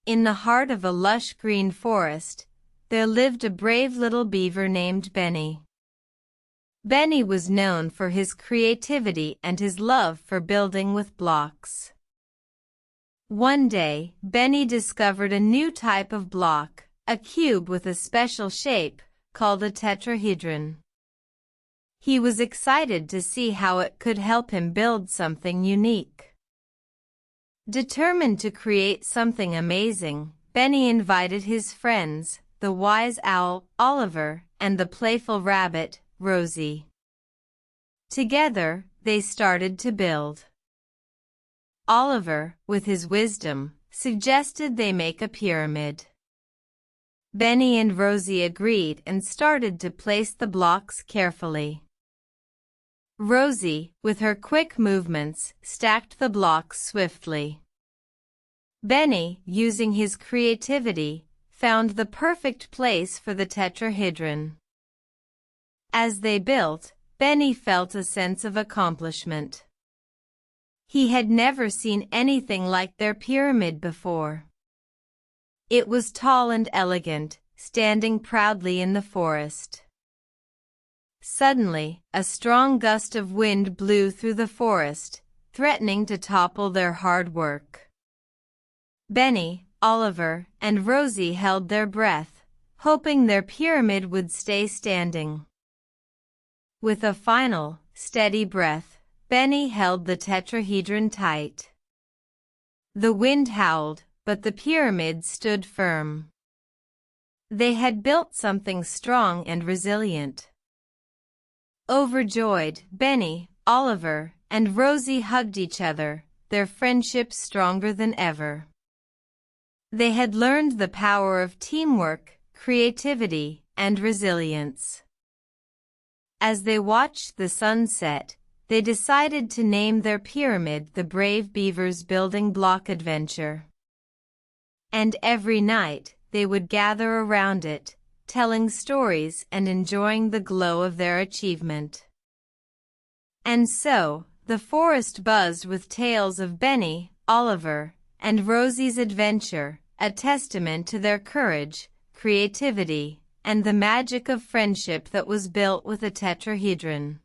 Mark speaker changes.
Speaker 1: In the heart of a lush green forest, there lived a brave little beaver named Benny. Benny was known for his creativity and his love for building with blocks. One day, Benny discovered a new type of block, a cube with a special shape, called a tetrahedron. He was excited to see how it could help him build something unique. Determined to create something amazing, Benny invited his friends, the wise owl, Oliver, and the playful rabbit, Rosie. Together, they started to build. Oliver, with his wisdom, suggested they make a pyramid. Benny and Rosie agreed and started to place the blocks carefully. Rosie, with her quick movements, stacked the blocks swiftly. Benny, using his creativity, found the perfect place for the tetrahedron. As they built, Benny felt a sense of accomplishment. He had never seen anything like their pyramid before. It was tall and elegant, standing proudly in the forest. Suddenly, a strong gust of wind blew through the forest, threatening to topple their hard work. Benny, Oliver, and Rosie held their breath, hoping their pyramid would stay standing. With a final, steady breath, Benny held the tetrahedron tight. The wind howled, but the pyramid stood firm. They had built something strong and resilient. Overjoyed, Benny, Oliver, and Rosie hugged each other, their friendship stronger than ever. They had learned the power of teamwork, creativity, and resilience. As they watched the sun set, they decided to name their pyramid the Brave Beaver's Building Block Adventure. And every night, they would gather around it, telling stories and enjoying the glow of their achievement. And so, the forest buzzed with tales of Benny, Oliver, and Rosie's adventure, a testament to their courage, creativity, and the magic of friendship that was built with a tetrahedron.